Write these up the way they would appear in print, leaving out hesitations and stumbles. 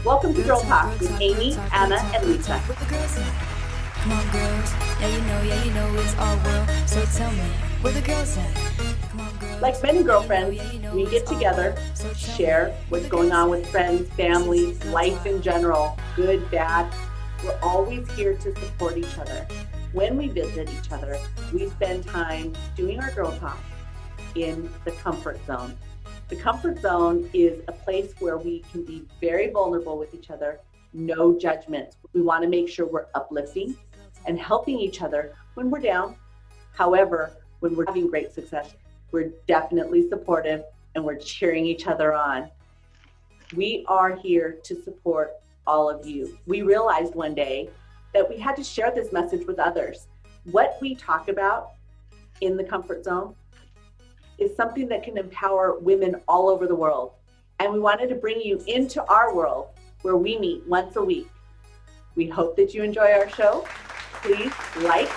Welcome to Girl Talk with Amy, Anna, and Lisa. Come on, girls. Yeah, you know it's our world. So tell me, where the girls at? Come on, girls. Like many girlfriends, we get together, share what's going on with friends, families, life in general, good, bad. We're always here to support each other. When we visit each other, we spend time doing our girl talk in the comfort zone. The comfort zone is a place where we can be very vulnerable with each other, no judgments. We want to make sure we're uplifting and helping each other when we're down. However, when we're having great success, we're definitely supportive and we're cheering each other on. We are here to support all of you. We realized one day that we had to share this message with others. What we talk about in the comfort zone is something that can empower women all over the world. And we wanted to bring you into our world where we meet once a week. We hope that you enjoy our show. Please like,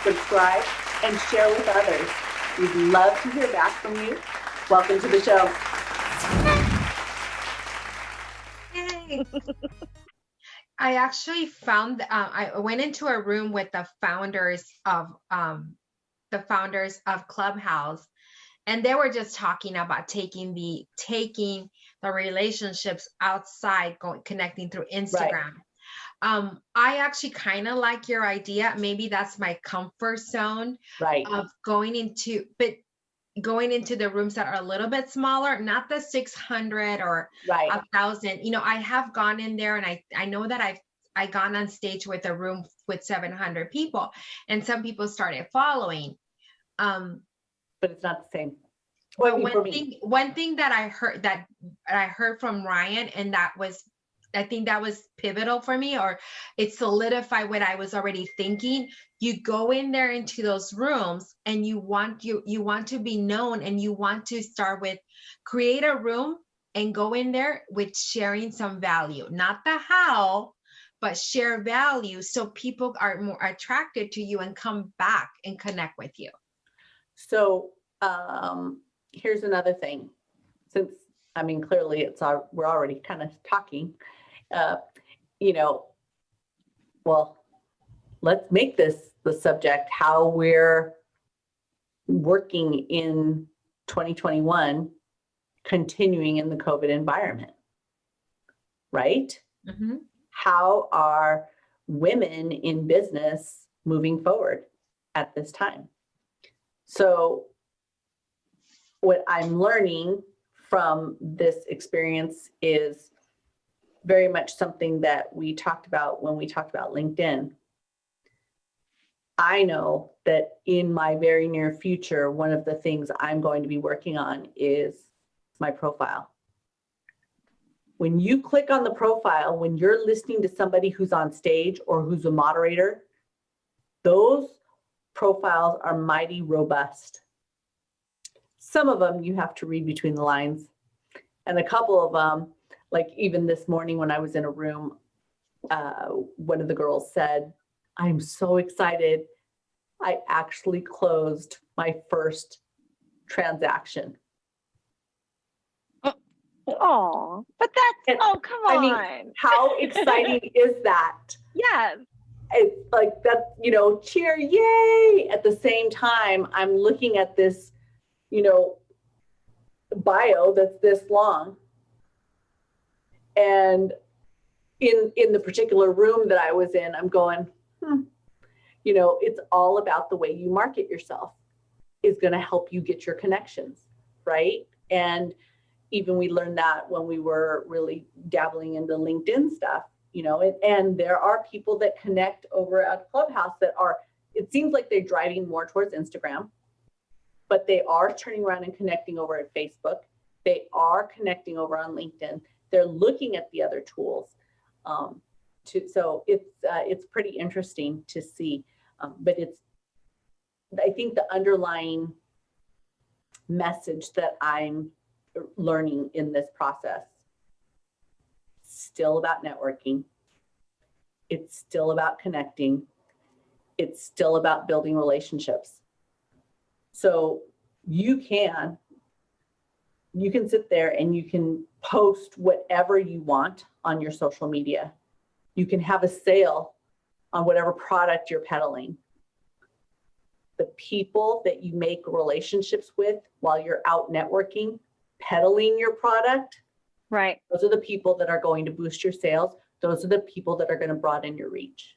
subscribe, and share with others. We'd love to hear back from you. Welcome to the show. Yay. I actually found, I went into a room with the founders of Clubhouse. And they were just talking about taking the relationships outside, connecting through Instagram. Right. I actually kind of like your idea. Maybe that's my comfort zone, right? Of going into the rooms that are a little bit smaller, not the 600 or 1,000. You know, I have gone in there, and I know that I've gone on stage with a room with 700 people, and some people started following. But it's not the same. Well, one thing that I heard from Ryan, and I think that was pivotal for me, or it solidified what I was already thinking. You go in there into those rooms and you want to be known, and you want to start with create a room and go in there with sharing some value, not the how, but share value, so people are more attracted to you and come back and connect with you. So here's another thing. Since, I mean, clearly we're already kind of talking, well, let's make this the subject, how we're working in 2021, continuing in the COVID environment, right? Mm-hmm. How are women in business moving forward at this time? So what I'm learning from this experience is very much something that we talked about when we talked about LinkedIn. I know that in my very near future, one of the things I'm going to be working on is my profile. When you click on the profile, when you're listening to somebody who's on stage or who's a moderator, those profiles are mighty robust. Some of them you have to read between the lines, and a couple of them, like even this morning when I was in a room, one of the girls said, "I'm so excited. I actually closed my first transaction." Oh, but that's, come on. I mean, how exciting is that? Yes. It's like that, cheer, yay. At the same time, I'm looking at this, bio that's this long. And in the particular room that I was in, I'm going, it's all about the way you market yourself is going to help you get your connections, right? And even we learned that when we were really dabbling into LinkedIn stuff, and there are people that connect over at Clubhouse that it seems like they're driving more towards Instagram, but they are turning around and connecting over at Facebook. They are connecting over on LinkedIn. They're looking at the other tools. So it's pretty interesting to see, but I think the underlying message that I'm learning in this process, still about networking. It's still about connecting. It's still about building relationships. So you can you can sit there and you can post whatever you want on your social media. You can have a sale on whatever product you're peddling. The people that you make relationships with while you're out networking, peddling your product, Right. those are the people that are going to boost your sales. Those are the people that are going to broaden your reach.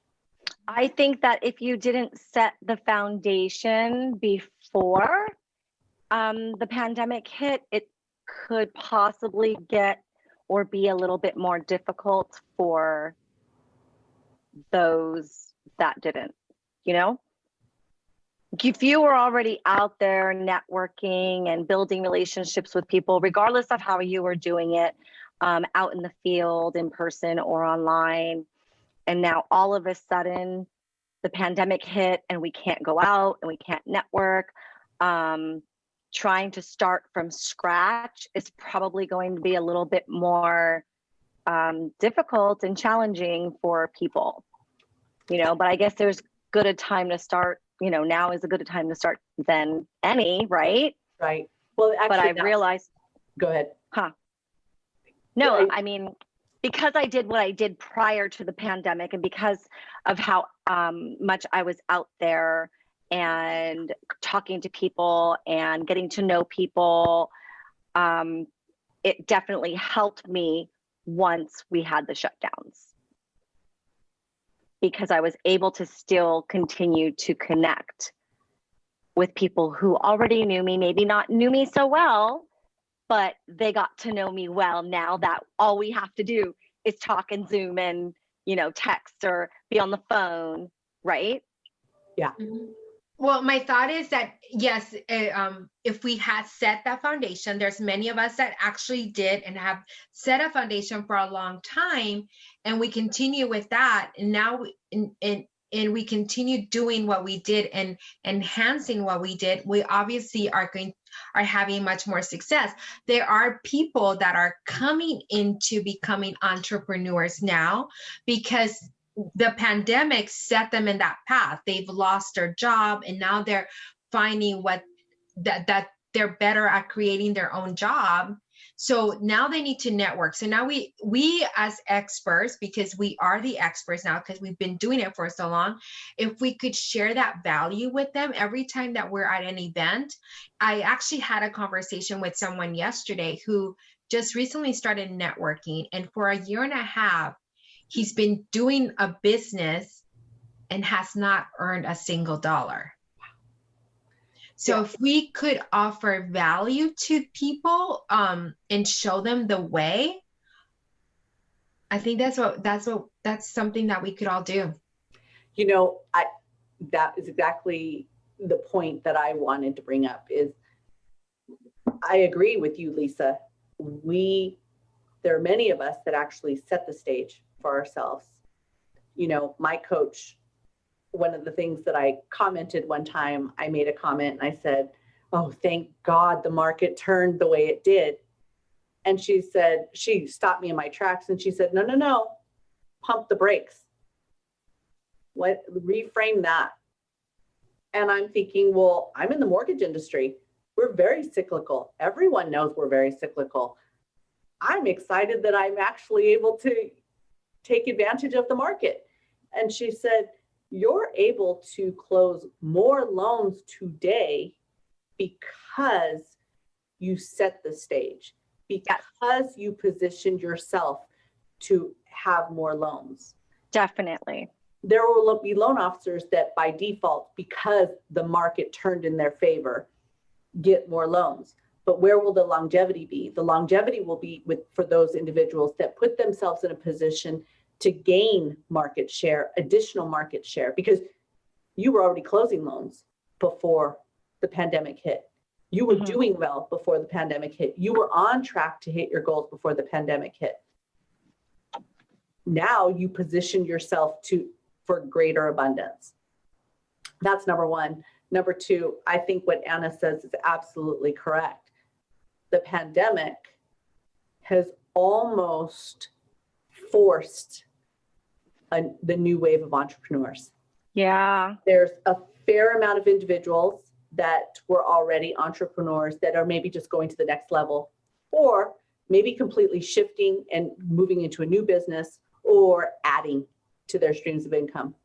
I think that if you didn't set the foundation before the pandemic hit, it could possibly get or be a little bit more difficult for those that didn't, you know? If you were already out there networking and building relationships with people, regardless of how you were doing it, out in the field, in person or online, and now all of a sudden the pandemic hit and we can't go out and we can't network, trying to start from scratch is probably going to be a little bit more difficult and challenging for people, you know, but I guess there's good a time to start, you know, now is a good a time to start than any, right? Right. Well, actually, But I realized, go ahead. no, Yeah, I mean, because I did what I did prior to the pandemic and because of how much I was out there and talking to people and getting to know people, it definitely helped me once we had the shutdowns. Because I was able to still continue to connect with people who already knew me, maybe not knew me so well, but they got to know me well now that all we have to do is talk and Zoom and, you know, text or be on the phone, right? Yeah. Well, my thought is that, yes, if we had set that foundation, there's many of us that actually did and have set a foundation for a long time, and we continue with that. And now, and we continue doing what we did and enhancing what we did. We obviously are having much more success. There are people that are coming into becoming entrepreneurs now because the pandemic set them in that path. They've lost their job and now they're finding that they're better at creating their own job. So now they need to network. So now we as experts, because we are the experts now, because we've been doing it for so long, if we could share that value with them every time that we're at an event. I actually had a conversation with someone yesterday who just recently started networking, and for a year and a half, he's been doing a business and has not earned a single dollar. So if we could offer value to people and show them the way, I think that's something that we could all do. You know, that is exactly the point that I wanted to bring up. Is I agree with you, Lisa. There are many of us that actually set the stage for ourselves. You know, my coach, one of the things that I commented one time, I made a comment and I said, "Oh, thank God the market turned the way it did." And she said, she stopped me in my tracks and she said, no, pump the brakes. Reframe that. And I'm thinking, well, I'm in the mortgage industry. We're very cyclical. Everyone knows we're very cyclical. I'm excited that I'm actually able to take advantage of the market. And she said, you're able to close more loans today because you set the stage, because you positioned yourself to have more loans. Definitely. There will be loan officers that by default, because the market turned in their favor, get more loans. But where will the longevity be? The longevity will be for those individuals that put themselves in a position to gain market share, additional market share, because you were already closing loans before the pandemic hit. You were doing well before the pandemic hit. You were on track to hit your goals before the pandemic hit. Now you position yourself for greater abundance. That's number one. Number two, I think what Anna says is absolutely correct. The pandemic has almost forced the new wave of entrepreneurs. Yeah. There's a fair amount of individuals that were already entrepreneurs that are maybe just going to the next level or maybe completely shifting and moving into a new business or adding to their streams of income.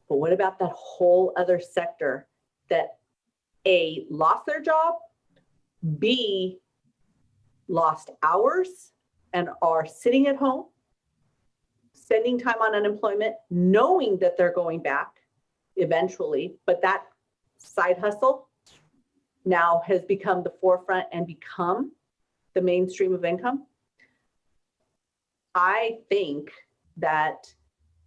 But what about that whole other sector that A, lost their job, B, lost hours and are sitting at home, spending time on unemployment, knowing that they're going back eventually, but that side hustle now has become the forefront and become the mainstream of income? I think that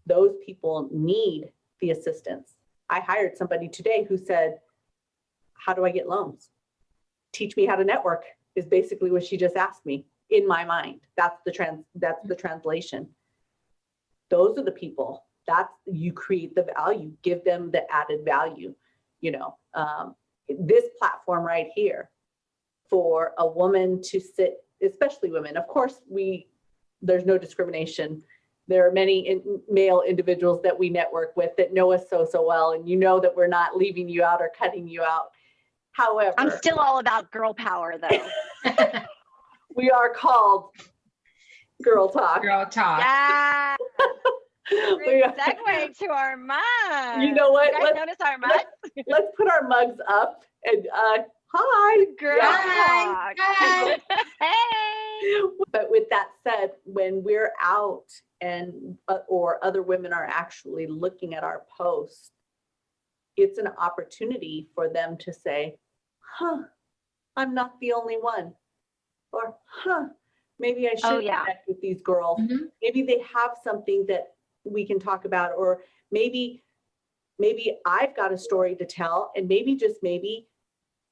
those people need the assistance. I hired somebody today who said, how do I get loans? Teach me how to network is basically what she just asked me. In my mind, that's the translation. Those are the people that you create the value, give them the added value. This platform right here for a woman to sit, especially women, of course, there's no discrimination. There are many male individuals that we network with that know us so well, and that we're not leaving you out or cutting you out. However, I'm still all about girl power, though. We are called Girl Talk. Girl talk. Yeah. Great segue to our mugs. You know what? You guys notice our mugs? Let's put our mugs up and hi. Girl Hi. talk. Hi. Hey. But with that said, when we're out and or other women are actually looking at our posts, it's an opportunity for them to say, I'm not the only one. Or, maybe I should connect with these girls. Mm-hmm. Maybe they have something that we can talk about, or maybe I've got a story to tell, and maybe just maybe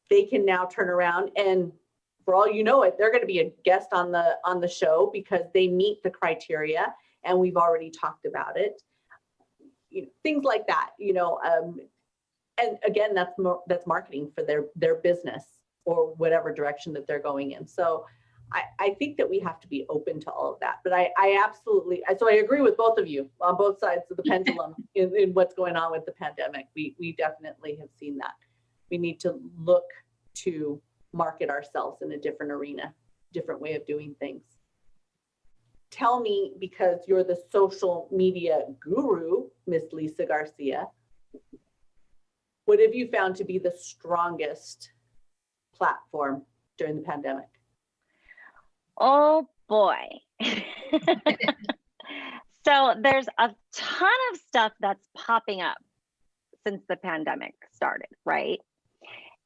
they can now turn around and, for all you know it, they're going to be a guest on the show because they meet the criteria, and we've already talked about it. Things like that, and again, that's marketing for their business or whatever direction that they're going in. So I think that we have to be open to all of that. But I absolutely, so I agree with both of you on both sides of the pendulum in what's going on with the pandemic. We definitely have seen that. We need to look to market ourselves in a different arena, different way of doing things. Tell me, because you're the social media guru, Miss Lisa Garcia, what have you found to be the strongest platform during the pandemic? Oh boy. So there's a ton of stuff that's popping up since the pandemic started, right?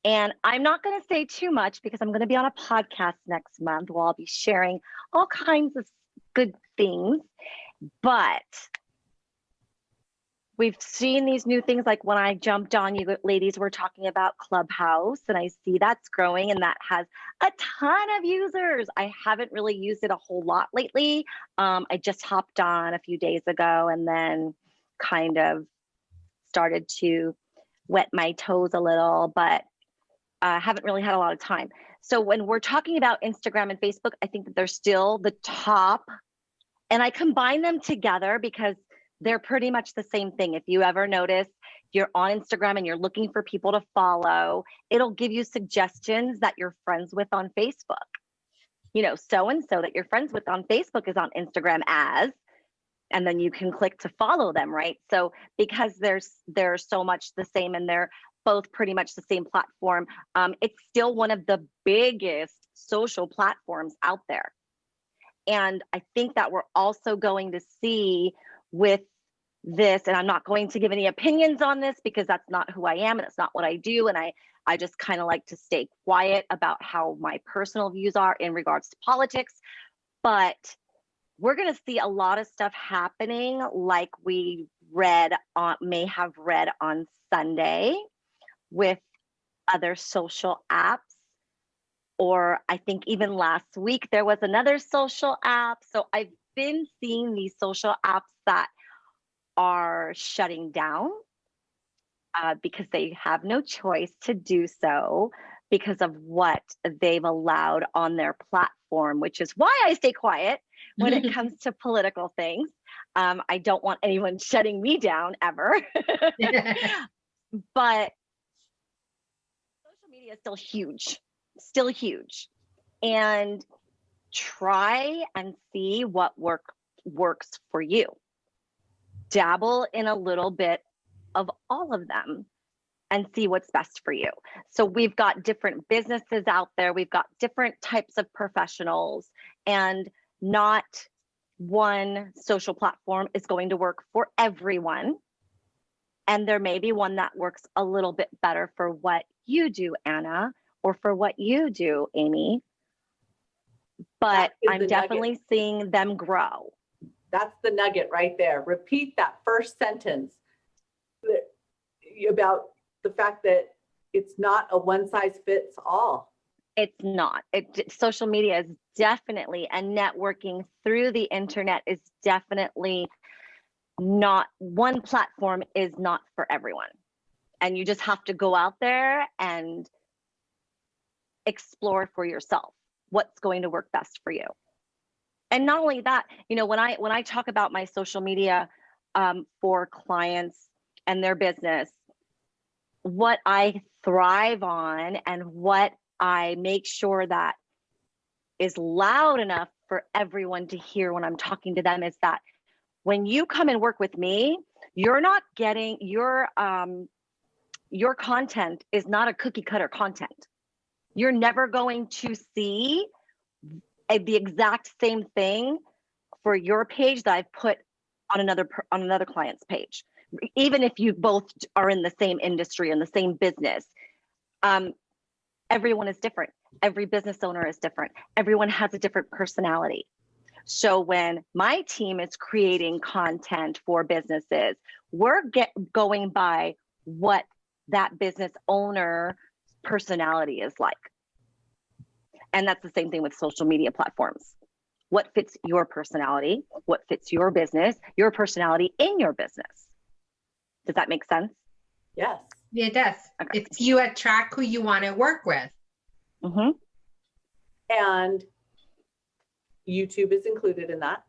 And I'm not going to say too much because I'm going to be on a podcast next month where I'll be sharing all kinds of good things. But we've seen these new things, like when I jumped on, you ladies were talking about Clubhouse, and I see that's growing and that has a ton of users. I haven't really used it a whole lot lately. I just hopped on a few days ago and then kind of started to wet my toes a little, but haven't really had a lot of time. So when we're talking about Instagram and Facebook, I think that they're still the top, and I combine them together because they're pretty much the same thing. If you ever notice, you're on Instagram and you're looking for people to follow, it'll give you suggestions that you're friends with on Facebook. So-and-so that you're friends with on Facebook is on Instagram as, and then you can click to follow them, right? So because they're so much the same and they're both pretty much the same platform, it's still one of the biggest social platforms out there. And I think that we're also going to see with this, and I'm not going to give any opinions on this because that's not who I am and it's not what I do. And I just kind of like to stay quiet about how my personal views are in regards to politics. But we're going to see a lot of stuff happening like we may have read on Sunday with other social apps. Or I think even last week there was another social app. So I've been seeing these social apps that are shutting down because they have no choice to do so because of what they've allowed on their platform, which is why I stay quiet when it comes to political things. I don't want anyone shutting me down ever. But social media is still huge. and try and see what works for you. Dabble in a little bit of all of them and see what's best for you. So we've got different businesses out there. We've got different types of professionals, and not one social platform is going to work for everyone. And there may be one that works a little bit better for what you do, Anna, or for what you do, Amy. But I'm definitely seeing them grow. That's the nugget right there. Repeat that first sentence about the fact that it's not a one size fits all. It's not. Social media is definitely, and networking through the internet is definitely not, one platform is not for everyone. And you just have to go out there and explore for yourself what's going to work best for you. And not only that, when I talk about my social media for clients and their business, what I thrive on and what I make sure that is loud enough for everyone to hear when I'm talking to them is that when you come and work with me, you're not getting your content is not a cookie cutter content. You're never going to see the exact same thing for your page that I've put on another client's page. Even if you both are in the same industry and the same business, everyone is different. Every business owner is different. Everyone has a different personality. So when my team is creating content for businesses, we're going by what that business owner personality is like. And that's the same thing with social media platforms. What fits your personality? What fits your business, your personality in your business? Does that make sense? Yes. Yeah, it does. Okay. It's you attract who you want to work with. Mm-hmm. And YouTube is included in that.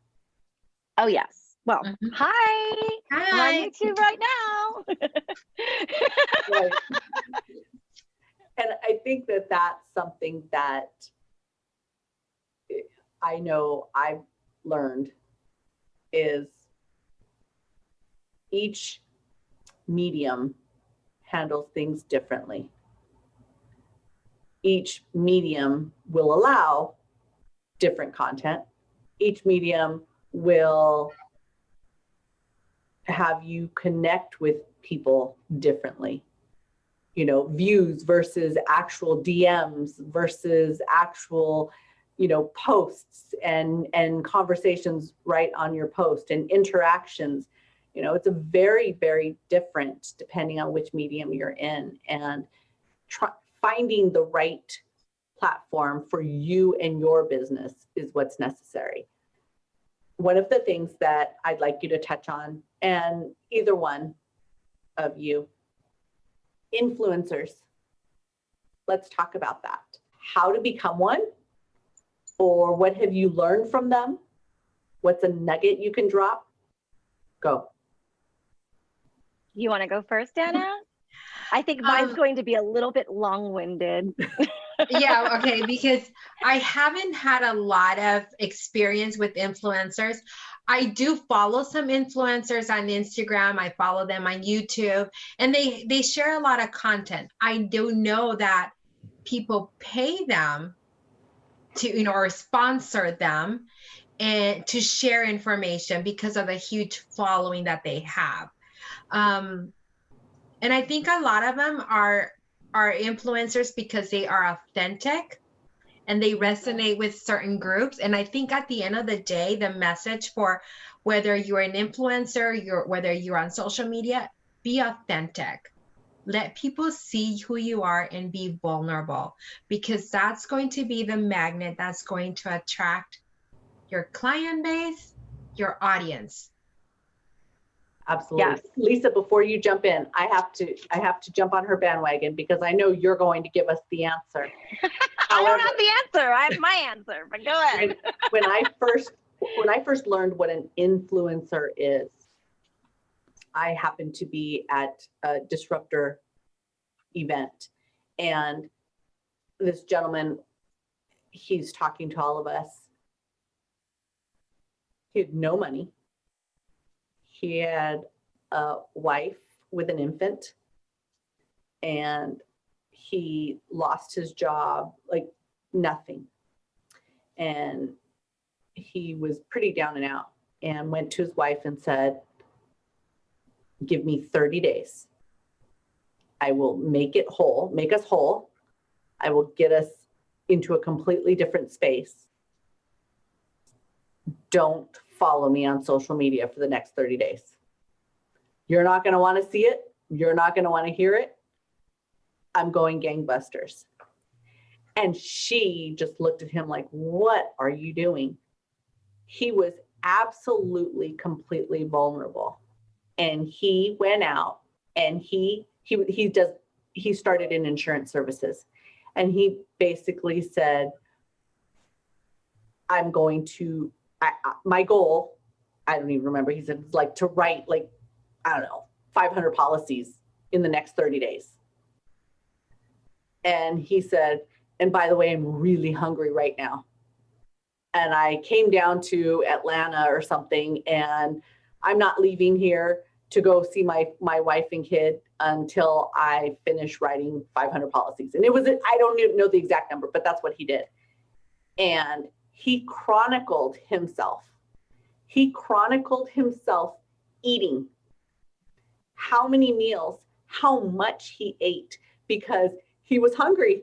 Oh, yes. Well, Mhm. Hi. Hi. I'm on YouTube right now. Right. And I think that that's something that I know I've learned is each medium handles things differently. Each medium will allow different content. Each medium will have you connect with people differently. Views versus actual DMs versus actual, posts and conversations right on your post and interactions. It's a very, very different depending on which medium you're in, and finding the right platform for you and your business is what's necessary. One of the things that I'd like you to touch on, and either one of you, influencers. Let's talk about that. How to become one, or what have you learned from them? What's a nugget you can drop? Go. You want to go first, Anna? I think mine's going to be a little bit long-winded. Yeah, okay, because I haven't had a lot of experience with influencers. I do follow some influencers on Instagram. I follow them on YouTube, and they share a lot of content. I do know that people pay them to, or sponsor them and to share information because of the huge following that they have. And I think a lot of them are influencers because they are authentic and they resonate with certain groups. And I think at the end of the day, the message for whether you're an influencer, whether you're on social media, be authentic. Let people see who you are and be vulnerable, because that's going to be the magnet that's going to attract your client base, your audience. Absolutely. Yes. Lisa, before you jump in, I have to jump on her bandwagon because I know you're going to give us the answer. I don't have the answer. I have my answer, but go ahead. When I first learned what an influencer is, I happened to be at a disruptor event, and this gentleman he's talking to all of us. He had no money. He had a wife with an infant, and he lost his job, like nothing. And he was pretty down and out, and went to his wife and said, give me 30 days. I will make us whole. I will get us into a completely different space. Don't follow me on social media for the next 30 days. You're not going to want to see it. You're not going to want to hear it. I'm going gangbusters. And she just looked at him like, what are you doing? He was absolutely, completely vulnerable. And he went out and he started in insurance services. And he basically said, I'm going to, my goal, I don't even remember, he said, like to write 500 policies in the next 30 days. And he said, and by the way, I'm really hungry right now. And I came down to Atlanta or something, and I'm not leaving here to go see my wife and kid until I finish writing 500 policies. And it was, I don't even know the exact number, but that's what he did. And he chronicled himself. He chronicled himself eating, how many meals, how much he ate, because he was hungry.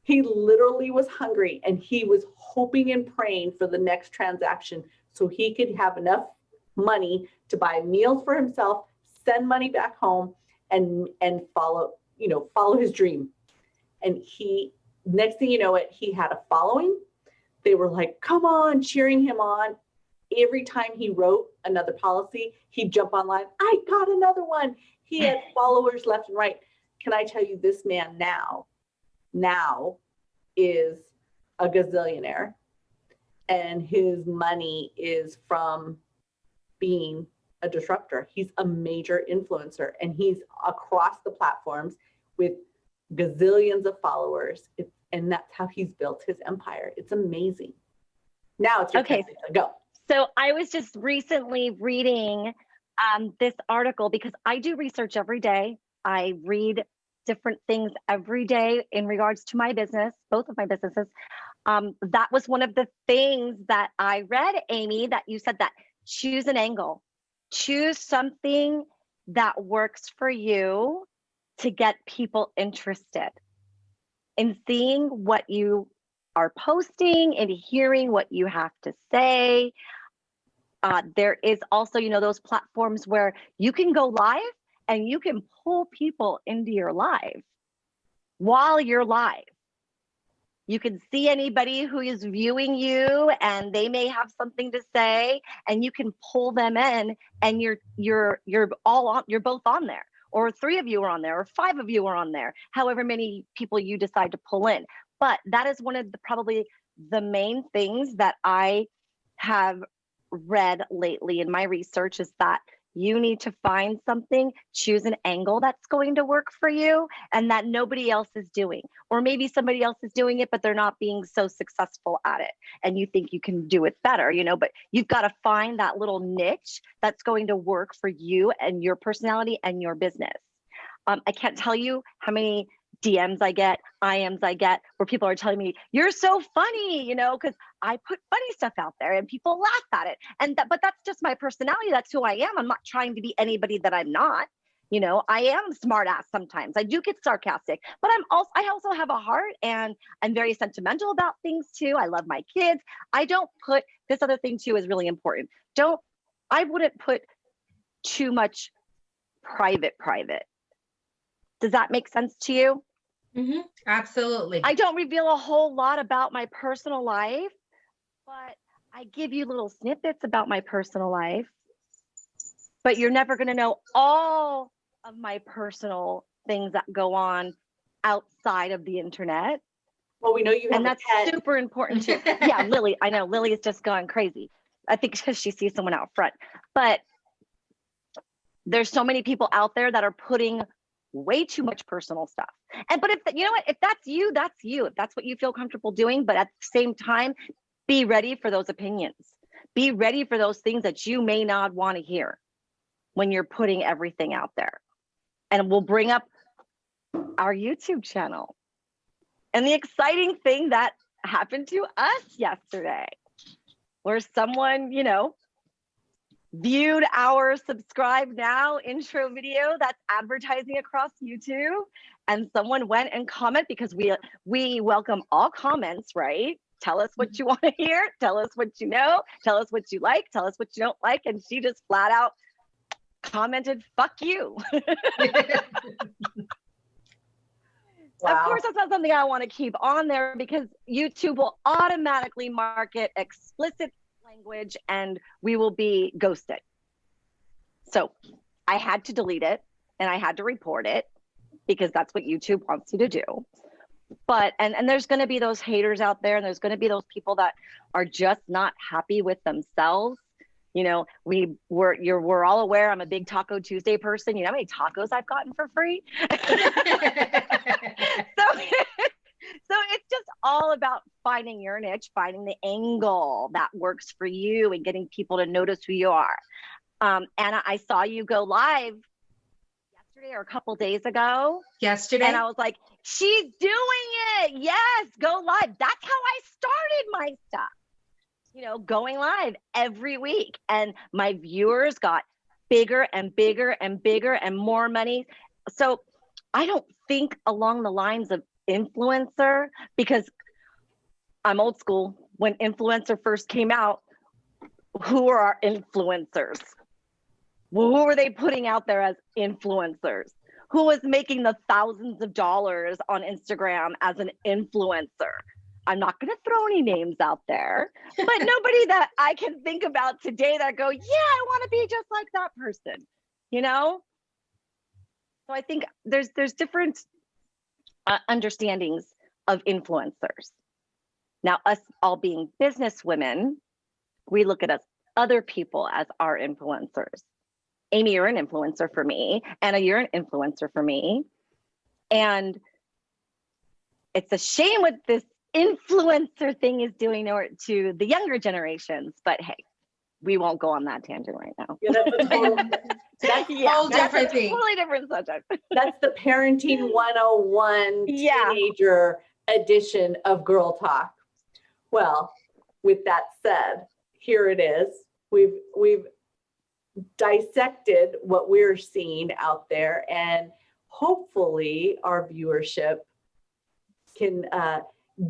He literally was hungry, and he was hoping and praying for the next transaction so he could have enough money to buy meals for himself, send money back home, and follow his dream. And next thing you know it, he had a following. They were like, come on, cheering him on. Every time he wrote another policy, he'd jump online. I got another one. He had followers left and right. Can I tell you, this man now is a gazillionaire, and his money is from being a disruptor. He's a major influencer, and he's across the platforms with gazillions of followers. And that's how he's built his empire. It's amazing. Now it's your Okay. turn. Go. So I was just recently reading this article because I do research every day. I read different things every day in regards to my business, both of my businesses. That was one of the things that I read, Amy, that you said, that choose an angle, choose something that works for you to get people interested in seeing what you are posting and hearing what you have to say. There is also, those platforms where you can go live and you can pull people into your live while you're live. You can see anybody who is viewing you, and they may have something to say, and you can pull them in, and you're both on there, or 3 of you are on there, or 5 of you are on there, however many people you decide to pull in. But that is one of probably the main things that I have read lately in my research, is that you need to find something, choose an angle that's going to work for you and that nobody else is doing. Or maybe somebody else is doing it, but they're not being so successful at it, and you think you can do it better, but you've got to find that little niche that's going to work for you and your personality and your business. I can't tell you how many DMs I get, IMs I get, where people are telling me, you're so funny, because I put funny stuff out there and people laugh at it. But that's just my personality. That's who I am. I'm not trying to be anybody that I'm not. I am smart ass sometimes. I do get sarcastic, but I also have a heart, and I'm very sentimental about things too. I love my kids. I don't put, this other thing too is really important. I wouldn't put too much private. Does that make sense to you? Mm-hmm. Absolutely. I don't reveal a whole lot about my personal life, but I give you little snippets about my personal life. But you're never going to know all of my personal things that go on outside of the internet. Well, we know you have, and that's super important too. Yeah, Lily, I know Lily is just going crazy. I think because she sees someone out front. But there's so many people out there that are putting way too much personal stuff. But if you know what, if that's you, that's you. If that's what you feel comfortable doing, but at the same time, be ready for those opinions. Be ready for those things that you may not want to hear when you're putting everything out there. And we'll bring up our YouTube channel and the exciting thing that happened to us yesterday, where someone, viewed our subscribe now intro video that's advertising across YouTube, and someone went and comment, because we welcome all comments, right? Tell us what you want to hear, tell us what you know, tell us what you like, tell us what you don't like, and she just flat out commented, "Fuck you." Wow. Of course, that's not something I want to keep on there, because YouTube will automatically mark it explicit language and we will be ghosted. So I had to delete it and I had to report it, because that's what YouTube wants you to do. But and there's going to be those haters out there, and there's going to be those people that are just not happy with themselves. We're all aware I'm a big Taco Tuesday person. You know how many tacos I've gotten for free? So it's just all about finding your niche, finding the angle that works for you, and getting people to notice who you are. Anna, I saw you go live yesterday or a couple days ago. Yesterday. And I was like, she's doing it. Yes, go live. That's how I started my stuff. Going live every week. And my viewers got bigger and bigger and bigger and more money. So I don't think along the lines of influencer, because I'm old school. When influencer first came out, who are our influencers? Well, who were they putting out there as influencers? Who was making the thousands of dollars on Instagram as an influencer? I'm not going to throw any names out there, but nobody that I can think about today that go, yeah, I want to be just like that person, So I think there's different understandings of influencers. Now, us all being business women, we look at other people as our influencers. Amy, you're an influencer for me. Anna, you're an influencer for me. And it's a shame what this influencer thing is doing to the younger generations, but hey, we won't go on that tangent right now. Yeah, that's a whole different thing. Totally different subject. That's the parenting 101 teenager edition of Girl Talk. Well, with that said, here it is. We've dissected what we're seeing out there, and hopefully our viewership can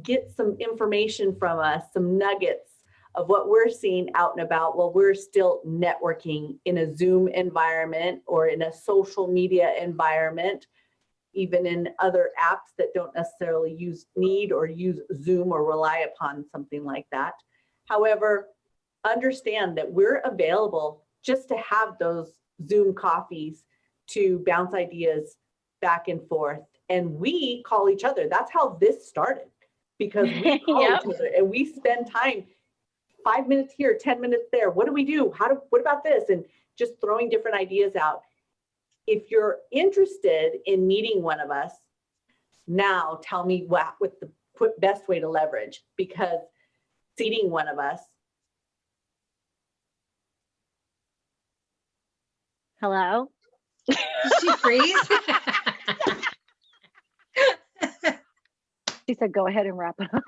get some information from us, some nuggets of what we're seeing out and about while we're still networking in a Zoom environment or in a social media environment, even in other apps that don't necessarily need or use Zoom or rely upon something like that. However, understand that we're available just to have those Zoom coffees to bounce ideas back and forth. And we call each other. That's how this started, because we call each other and we spend time, 5 minutes here, 10 minutes there. What do we do? What about this? And just throwing different ideas out. If you're interested in meeting one of us, now tell me what the best way to leverage, because seating one of us. Hello? Did she freeze? She said, go ahead and wrap it up.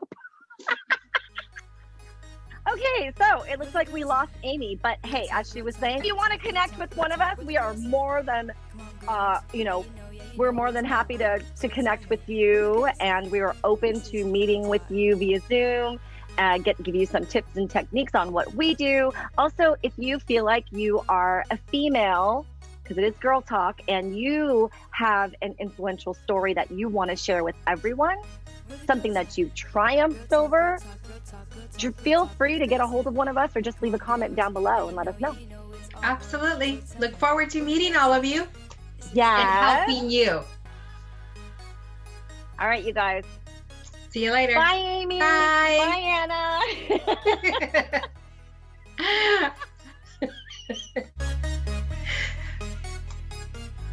Okay, so it looks like we lost Amy, but hey, as she was saying, if you want to connect with one of us, we are more than, we're more than happy to connect with you, and we are open to meeting with you via Zoom, give you some tips and techniques on what we do. Also, if you feel like you are a female, because it is Girl Talk, and you have an influential story that you want to share with everyone, something that you've triumphed over, feel free to get a hold of one of us or just leave a comment down below and let us know. Absolutely. Look forward to meeting all of you. Yeah. And helping you. All right, you guys. See you later. Bye, Amy. Bye. Bye, Anna.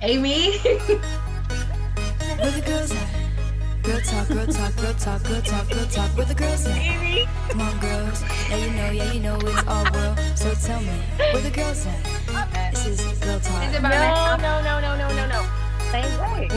Amy. the girls at? Girl talk, girl talk, girl talk, girl talk, girl talk. Where the girls at? Come on, girls. Yeah, you know it's our world. So tell me, where the girls at? This is girl talk. It's No, about no, no, no, no, no, no, no. Same way.